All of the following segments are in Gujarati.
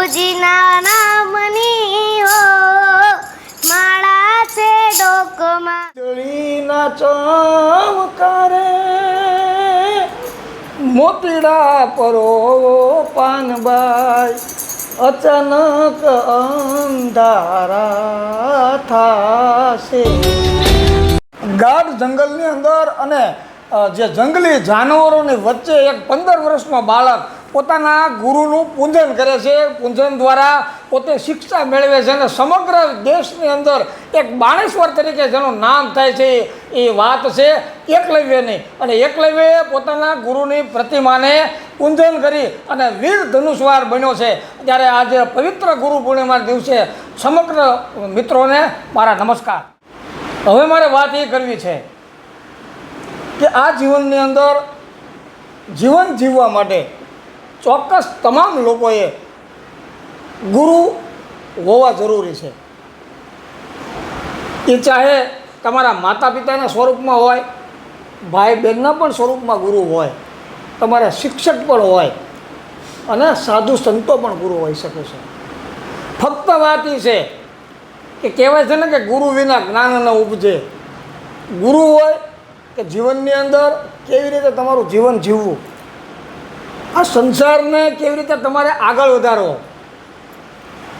ગુરુજીના નામની હો માળા છે ડોકમાં. વીજળીના ચમકારે મોતીડા પરો પાનબાઈ, અચાનક અંધારા થાશે. ગાઢ જંગલની અંદર અને જે જંગલી જાનવરોની વચ્ચે એક 15 વર્ષનો બાળક પોતાના ગુરુનું પૂજન કરે છે. પૂજન દ્વારા પોતે શિક્ષા મેળવે છે અને સમગ્ર દેશની અંદર એક બાણેશ્વર તરીકે જેનું નામ થાય છે એ વાત છે એકલવ્યની. અને એકલવ્યએ પોતાના ગુરુની પ્રતિમાને પૂજન કરી અને વીર ધનુષવાર બન્યો છે. ત્યારે આજે પવિત્ર ગુરુ પૂર્ણિમાના દિવસે સમગ્ર મિત્રોને મારા નમસ્કાર. હવે મારે વાત એ કરવી છે કે આ જીવનની અંદર જીવન જીવવા માટે ચોક્કસ તમામ લોકોએ ગુરુ હોવા જરૂરી છે. એ ચાહે તમારા માતા પિતાના સ્વરૂપમાં હોય, ભાઈ બહેનના પણ સ્વરૂપમાં ગુરુ હોય, તમારા શિક્ષક પણ હોય અને સાધુ સંતો પણ ગુરુ હોઈ શકે છે. ફક્ત વાત એ છે કે કહેવાય છે ને કે ગુરુ વિના જ્ઞાન ન ઉપજે. ગુરુ હોય કે જીવનની અંદર કેવી રીતે તમારું જીવન જીવવું, આ સંસારને કેવી રીતે તમારે આગળ વધારવો,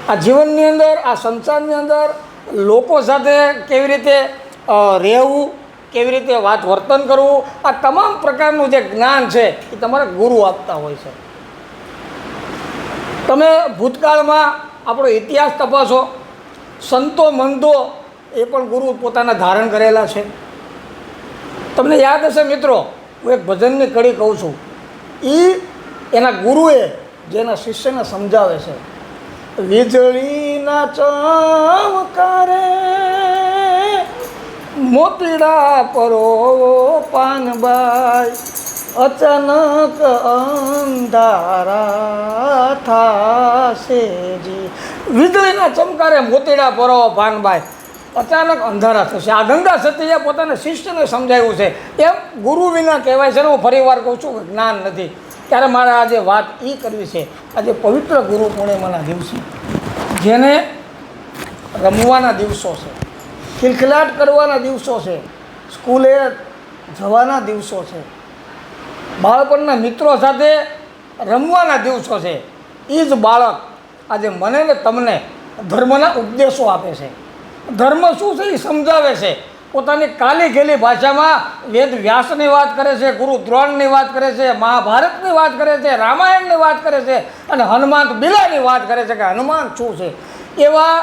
આ જીવનની અંદર આ સંસારની અંદર લોકો સાથે કેવી રીતે રહેવું, કેવી રીતે વાત વર્તન કરવું, આ તમામ પ્રકારનું જે જ્ઞાન છે એ તમારે ગુરુ આપતા હોય છે. તમે ભૂતકાળમાં આપણો ઇતિહાસ તપાસો, સંતો મંતો એ પણ ગુરુ પોતાના ધારણ કરેલા છે. તમને યાદ હશે મિત્રો, હું એક ભજનની કડી કહું છું. એના ગુરુએ જેના શિષ્યને સમજાવે છે, વીજળીના ચમકારે મોતીડા પરો પાનબાઈ, અચાનક અંધારા થાશે જી. વીજળીના ચમકારે મોતીડા પરો પાનબાઈ, અચાનક અંધારા થશે. આ ગંગા સતીએ પોતાના શિષ્યને સમજાવ્યું છે. એમ ગુરુ વિના કહેવાય છે ને, હું ફરી વાર કહું છું કે જ્ઞાન નથી. ત્યારે મારે આજે વાત એ કરવી છે, આજે પવિત્ર ગુરુ પૂર્ણિમાના દિવસે જેને રમવાના દિવસો છે, ખિલખિલાટ કરવાના દિવસો છે, સ્કૂલે જવાના દિવસો છે, બાળપણના મિત્રો સાથે રમવાના દિવસો છે, એ જ બાળક આજે મને ને તમને ધર્મના ઉપદેશો આપે છે. ધર્મ શું છે એ સમજાવે છે. પોતાની કાલી ઘેલી ભાષામાં વેદ વ્યાસની વાત કરે છે, ગુરુ દ્રોણની વાત કરે છે, મહાભારતની વાત કરે છે, રામાયણની વાત કરે છે અને હનુમાન બિલાની વાત કરે છે કે હનુમાન શું છે. એવા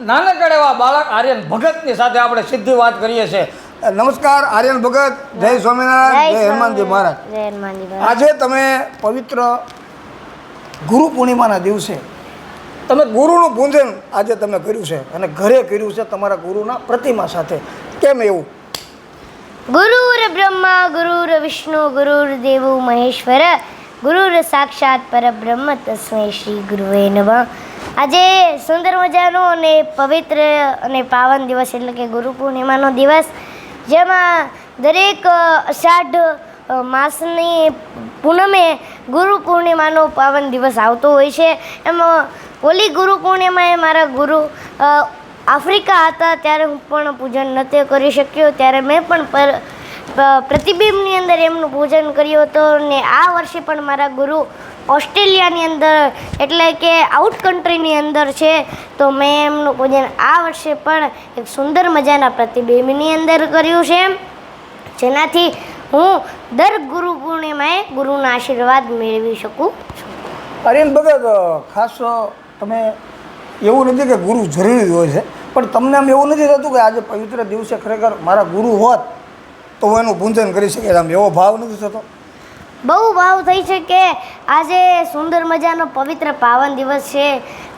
નાનકડા એવા બાળક આર્યન ભગતની સાથે આપણે સીધી વાત કરીએ છીએ. નમસ્કાર આર્યન ભગત, જય સ્વામિનારાયણ, જય હનુમાનજી મહારાજ. આજે તમે પવિત્ર ગુરુ પૂર્ણિમાના દિવસે તમે ગુરુનું પૂજન આજે તમે કર્યું છે અને ઘરે કર્યું છે તમારા ગુરુના પ્રતિમા સાથે. કેમ એવું? ગુરુર બ્રહ્મા ગુરુર વિષ્ણુ ગુરુર દેવો મહેશ્વર ગુરુર સાક્ષાત પરબ્રહ્મ તસ્મૈ શ્રી ગુરુવે નમઃ. આજે સુંદર મજાનો અને પવિત્ર અને પાવન દિવસ એટલે કે ગુરુ પૂર્ણિમાનો દિવસ, જેમાં દરેક અષાઢ માસની પૂનમે ગુરુ પૂર્ણિમાનો પાવન દિવસ આવતો હોય છે. એમાં ઓલી ગુરુ પૂર્ણિમાએ મારા ગુરુ આફ્રિકા હતા ત્યારે હું પણ પૂજન નહોતો કરી શક્યો, ત્યારે મેં પણ પ્રતિબિંબની અંદર એમનું પૂજન કર્યું હતું. ને આ વર્ષે પણ મારા ગુરુ ઓસ્ટ્રેલિયાની અંદર એટલે કે આઉટ કન્ટ્રીની અંદર છે, તો મેં એમનું પૂજન આ વર્ષે પણ એક સુંદર મજાના પ્રતિબિંબની અંદર કર્યું છે, જેનાથી હું દર ગુરુ પૂર્ણિમાએ ગુરુના આશીર્વાદ મેળવી શકું છું. આર્યન ભગત, ખાસ તમે એવું નથી કે ગુરુ જરૂરી હોય છે, પણ તમને આમ એવું નથી થતું કે આજે પવિત્ર દિવસે ખરેખર મારા ગુરુ હોત તો હું એનું પૂજન કરી શકે, આમ એવો ભાવ નથી થતો? બહુ ભાવ થઈ છે કે આજે સુંદર મજાનો પવિત્ર પાવન દિવસ છે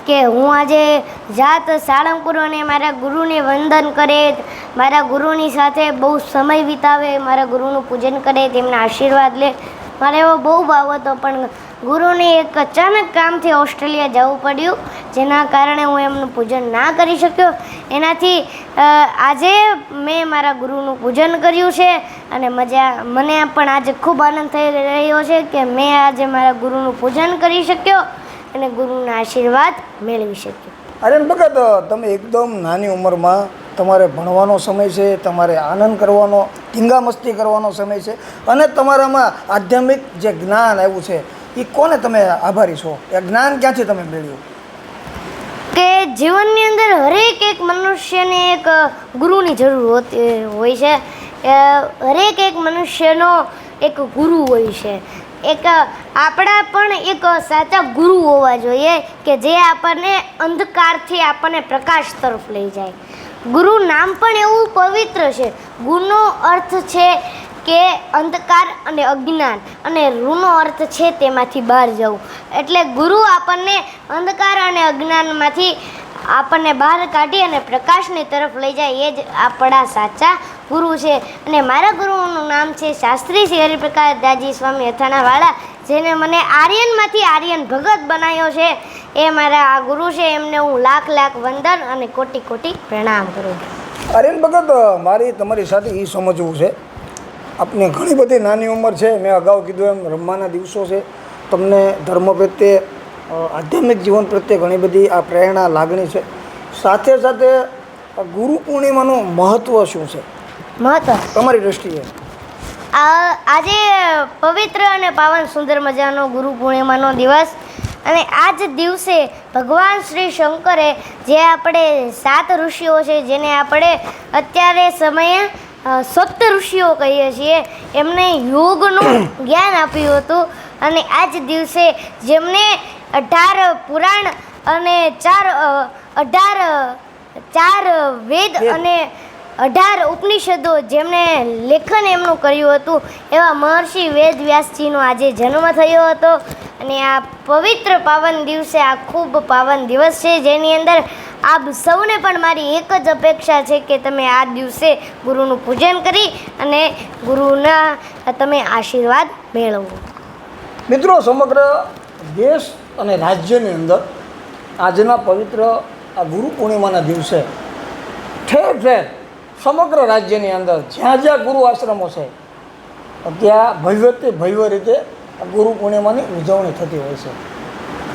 કે હું આજે જાત સાળંગપુર અને મારા ગુરુને વંદન કરે, મારા ગુરુની સાથે બહુ સમય વિતાવે, મારા ગુરુનું પૂજન કરે, તેમના આશીર્વાદ લે. મારે એવો બહુ ભાવ હતો, પણ ગુરુને એક અચાનક કામથી ઓસ્ટ્રેલિયા જવું પડ્યું, જેના કારણે હું એમનું પૂજન ના કરી શક્યો. એનાથી આજે મેં મારા ગુરુનું પૂજન કર્યું છે અને મને પણ આજે ખૂબ આનંદ થઈ રહ્યો છે કે મેં આજે મારા ગુરુનું પૂજન કરી શક્યો. અને ગુરુના આશીર્વાદ મેળવી શકીએ. આર્યન ભગત, તમે એકદમ નાની ઉંમરમાં તમારે ભણવાનો સમય છે, તમારે આનંદ કરવાનો, ધીંગા મસ્તી કરવાનો સમય છે, અને તમારામાં આધ્યાત્મિક જે જ્ઞાન આવ્યું છે એ કોને તમે આભારી છો? એ જ્ઞાન ક્યાંથી તમે મેળવ્યું? કે જીવનની અંદર હરેક એક મનુષ્યને એક ગુરુની જરૂર હોતી હોય છે. હરેક એક મનુષ્યનો એક ગુરુ હોય છે. એક આપણા પણ એક સાચા ગુરુ હોવા જોઈએ કે જે આપણને અંધકારથી આપણને પ્રકાશ તરફ લઈ જાય. ગુરુ નામ પણ એવું પવિત્ર છે. ગુરુનો અર્થ છે કે અંધકાર અને અજ્ઞાન, અને રૂનો અર્થ છે તેમાંથી બહાર જવું. એટલે ગુરુ આપણને અંધકાર અને અજ્ઞાનમાંથી આપણને બહાર કાઢી અને પ્રકાશની તરફ લઈ જાય, એ જ આપણા સાચા ગુરુ છે. અને મારા ગુરુનું નામ છે શાસ્ત્રી શ્રી હરિપ્રકાશ દાજી સ્વામી અથાણાવાળા, જેને મને આર્યનમાંથી આર્યન ભગત બનાવ્યો છે. એ મારા આ ગુરુ છે. એમને હું લાખ લાખ વંદન અને કોટી કોટી પ્રણામ કરું. આર્યન ભગત, મારી તમારી સાથે એ સમજવું છે, આપની ઘણી બધી નાની ઉંમર છે, મેં અગાઉ કીધું એમ રમવાના દિવસો છે, તમને ધર્મ પ્રત્યે, આધ્યાત્મિક જીવન પ્રત્યે ઘણી બધી આ પ્રેરણા, લાગણી છે. સાથે સાથે ગુરુ પૂર્ણિમાનું મહત્ત્વ શું છે મહત્વ તમારી દૃષ્ટિએ? આજે પવિત્ર અને પાવન સુંદર મજાનો ગુરુ પૂર્ણિમાનો દિવસ, અને આ જ દિવસે ભગવાન શ્રી શંકરે જે આપણે 7 ઋષિઓ છે, જેને આપણે અત્યારે સમયે સપ્ત ઋષિઓ કહીએ છીએ, એમને યોગનું જ્ઞાન આપ્યું હતું. અને આ જ દિવસે જેમને 18 પુરાણ અને 4 વેદ અને 18 ઉપનિષદો જેમણે લેખન એમનું કર્યું હતું, એવા મહર્ષિ વેદવ્યાસજીનો આજે જન્મ થયો હતો. અને આ પવિત્ર પાવન દિવસે, આ ખૂબ પાવન દિવસ છે, જેની અંદર આપ સૌને પણ મારી એક જ અપેક્ષા છે કે તમે આ દિવસે ગુરુનું પૂજન કરી અને ગુરુના તમે આશીર્વાદ મેળવો. મિત્રો, સમગ્ર દેશ અને રાજ્યની અંદર આજના પવિત્ર આ ગુરુ પૂર્ણિમાના દિવસે ઠેર ઠેર સમગ્ર રાજ્યની અંદર જ્યાં જ્યાં ગુરુ આશ્રમો છે ત્યાં ભવ્ય રીતે ગુરુ પૂર્ણિમાની ઉજવણી થતી હોય છે.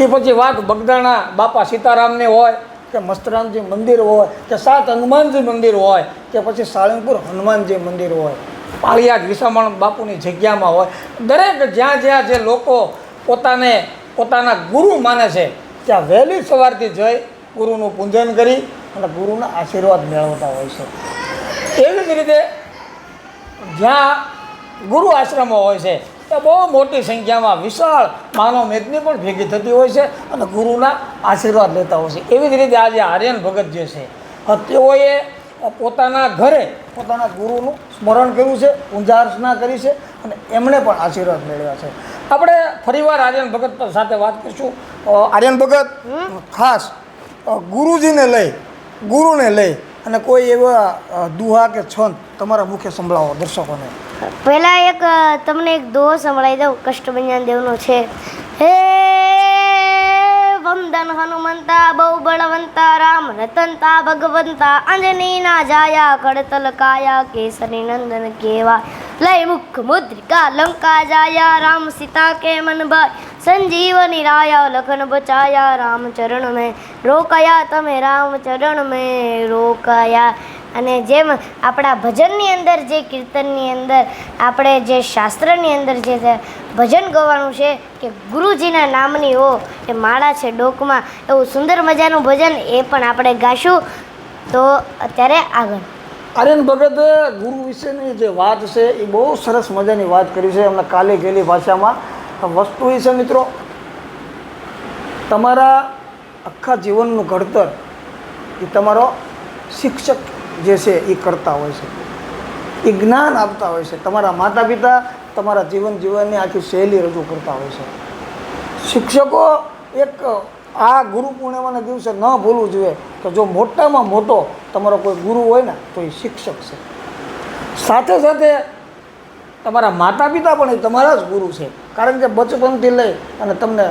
એ પછી વાત બગદાણા બાપા સીતારામની હોય, કે મસ્તરામજી મંદિર હોય, કે 7 હનુમાનજી મંદિર હોય, કે પછી સાળંગપુર હનુમાનજી મંદિર હોય, પાળિયાદ વિસામણ બાપુની જગ્યામાં હોય, દરેક જ્યાં જ્યાં જે લોકો પોતાના ગુરુ માને છે ત્યાં વહેલી સવારથી જઈ ગુરુનું પૂજન કરી અને ગુરુના આશીર્વાદ મેળવતા હોય છે. એવી જ રીતે જ્યાં ગુરુ આશ્રમો હોય છે એ બહુ મોટી સંખ્યામાં વિશાળ માનવ મેદની પણ ભેગી થતી હોય છે અને ગુરુના આશીર્વાદ લેતા હોય છે. એવી જ રીતે આજે આર્યન ભગત જે છે તેઓએ પોતાના ઘરે પોતાના ગુરુનું સ્મરણ કર્યું છે, પૂજા અર્ચના કરી છે, અને એમણે પણ આશીર્વાદ મેળવ્યા છે. આપણે ફરીવાર આર્યન ભગત સાથે વાત કરીશું. આર્યન ભગત, ખાસ ગુરુને લઈ અને કોઈ એવા દુહા કે છંદ તમારા મુખે સંભળાવો દર્શકોને. પહેલાં તમને એક દોહો સંભળાવી દઉં, કષ્ટભંજન દેવનો છે. હે વંદન હનુમંતા બહુ બળવંતા રામ રતનતા ભગવંતા અંજનીના જાયા કડતલ કાયા કેસરી નંદન કેવા લય મુખ મુદ્રિકા લંકા જાયા રામ સીતા કે મન ભાઈ સંજીવની રાયા લખન બચાયા રામ ચરણ મેં રોકાયા તમે રામ ચરણ મેં રોકાયા. અને જેમ આપણા ભજનની અંદર, જે કીર્તનની અંદર, આપણે જે શાસ્ત્રની અંદર જે ભજન ગવાનું છે કે ગુરુજીના નામની હો એ માળા છે ડોકમાં, એવું સુંદર મજાનું ભજન એ પણ આપણે ગાશું. તો અત્યારે આગળ આર્યન ભગતે ગુરુ વિશેની જે વાત છે એ બહુ સરસ મજાની વાત કરી છે. અમને કાલે ગયેલી ભાષામાં વસ્તુ એ છે મિત્રો, તમારા આખા જીવનનું ઘડતર એ તમારો શિક્ષક જે છે એ કરતા હોય છે, એ જ્ઞાન આપતા હોય છે. તમારા માતા પિતા તમારા જીવનની આખી શૈલી રજૂ કરતા હોય છે. શિક્ષકો એક આ ગુરુ પૂર્ણિમાના દિવસે ન ભૂલવું જોઈએ કે જો મોટામાં મોટો તમારો કોઈ ગુરુ હોય ને તો એ શિક્ષક છે. સાથે સાથે તમારા માતા પિતા પણ એ તમારા જ ગુરુ છે, કારણ કે બચપનથી લઈ અને તમને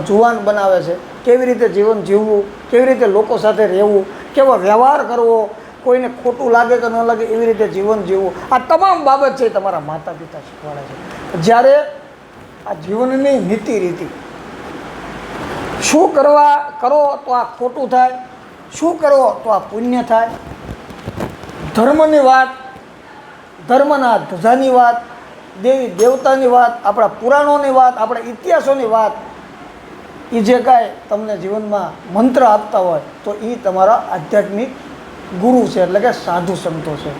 જુવાન બનાવે છે. કેવી રીતે જીવન જીવવું, કેવી રીતે લોકો સાથે રહેવું, કેવો વ્યવહાર કરવો, કોઈને ખોટું લાગે કે ન લાગે એવી રીતે જીવન જીવવું, આ તમામ બાબત છે તમારા માતા પિતા શીખવાડે છે. જ્યારે આ જીવનની નીતિ રીતિ શું કરો તો આ ખોટું થાય, શું કરો તો આ પુણ્ય થાય. ધર્મની વાત, ધર્મના ધજાની વાત, દેવી દેવતાની વાત, આપણા પુરાણોની વાત, આપણા ઇતિહાસોની વાત, એ જે કાંઈ તમને જીવનમાં મંત્ર આપતા હોય તો એ તમારા આધ્યાત્મિક ગુરુ છે, એટલે કે સાધુ સંતો છે.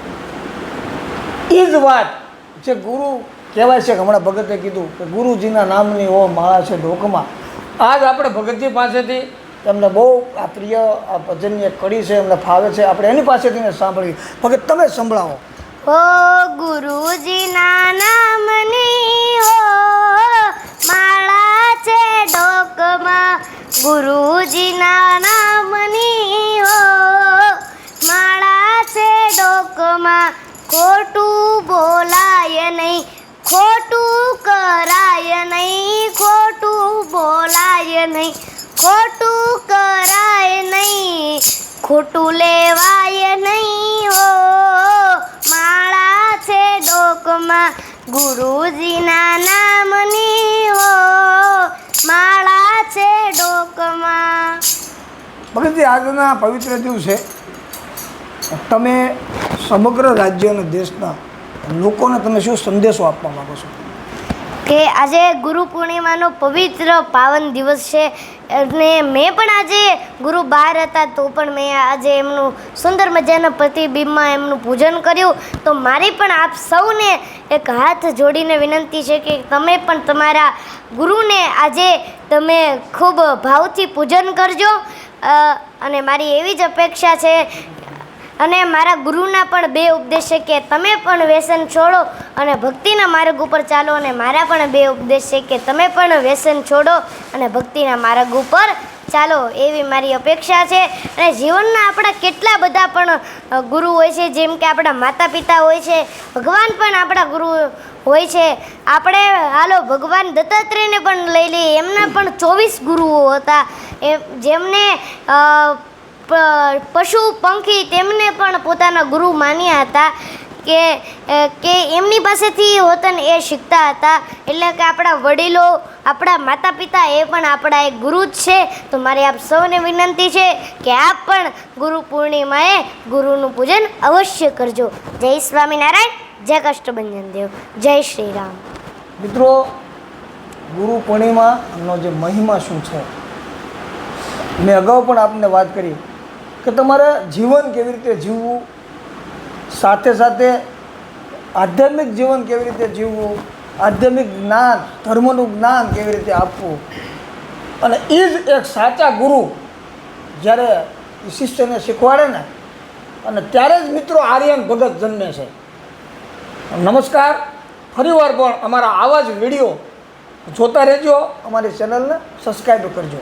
એ જ વાત જે ગુરુ કહેવાય છે, કે હમણાં ભગતે કીધું કે ગુરુજીના નામની ઓ માળા છે ડોકમાં. આજ આપણે ભગતજી પાસેથી એમને બહુ આ પ્રિય આ ભજનની એક કડી છે, એમને ફાવે છે, આપણે એની પાસેથી સાંભળીએ. ભગત તમે સંભળાવો. ઓ ગુરુજીના નામની હો માળા છે ડોકમાં, ગુરુજીના નામની હો માળા છે ડોકમાં. ખોટું બોલાય નહીં, ખોટું કરાય નહીં, ખોટું બોલાય નહીં, ખોટું કરાય નહીં, ખોટું લેવાય નહીં હો માળા છે ડોકમાં, ગુરુજીના નામની હો માળા છે ડોકમાં. ભગતજી, આજના પવિત્ર દિવસે તમે સમગ્ર રાજ્ય અને દેશના લોકોને તમે શું સંદેશો આપવા માગો છો? કે આજે ગુરુ પૂર્ણિમાનો પવિત્ર પાવન દિવસ છે અને મેં પણ આજે ગુરુ બહાર હતા તો પણ મેં આજે એમનું સુંદર મજાના પ્રતિબિંબમાં એમનું પૂજન કર્યું. તો મારી પણ આપ સૌને એક હાથ જોડીને વિનંતી છે કે તમે પણ તમારા ગુરુને આજે તમે ખૂબ ભાવથી પૂજન કરજો. અને મારી એવી જ અપેક્ષા છે અને મારા ગુરુના પણ બે ઉપદેશ છે કે તમે પણ વ્યસન છોડો અને ભક્તિના માર્ગ ઉપર ચાલો, અને મારા પણ બે ઉપદેશ છે કે તમે પણ વ્યસન છોડો અને ભક્તિના માર્ગ ઉપર ચાલો, એવી મારી અપેક્ષા છે. અને જીવનના આપણા કેટલા બધા પણ ગુરુ હોય છે, જેમ કે આપણા માતા પિતા હોય છે, ભગવાન પણ આપણા ગુરુ હોય છે. આપણે હાલો ભગવાન દત્તાત્રેયને પણ લઈ લઈએ, એમના પણ 24 ગુરુઓ હતા, જેમને પશુ પંખી તેમને પણ પોતાના ગુરુ માન્યા હતા કે એમની પાસેથી હોતન એ શીખતા હતા. એટલે કે આપણા વડીલો, આપણા માતા પિતા એ પણ આપણા એક ગુરુ જ છે. તો મારી આપ સૌને વિનંતી છે કે આપ પણ ગુરુ પૂર્ણિમાએ ગુરુનું પૂજન અવશ્ય કરજો. જય સ્વામિનારાયણ, જય કષ્ટભંજન દેવ, જય શ્રી રામ. મિત્રો, ગુરુ પૂર્ણિમાનો જે મહિમા શું છે, મેં અગાઉ પણ આપને વાત કરી કે તમારે જીવન કેવી રીતે જીવવું, સાથે સાથે આધ્યાત્મિક જીવન કેવી રીતે જીવવું, આધ્યાત્મિક જ્ઞાન, ધર્મનું જ્ઞાન કેવી રીતે આપવું. અને એ જ એક સાચા ગુરુ જ્યારે શિષ્યને શીખવાડે ને, અને ત્યારે જ મિત્રો આર્યન ભગત જન્મે છે. નમસ્કાર. ફરીવાર પણ અમારા આવા જ વિડીયો જોતા રહેજો, અમારી ચેનલને સબસ્ક્રાઈબ કરજો.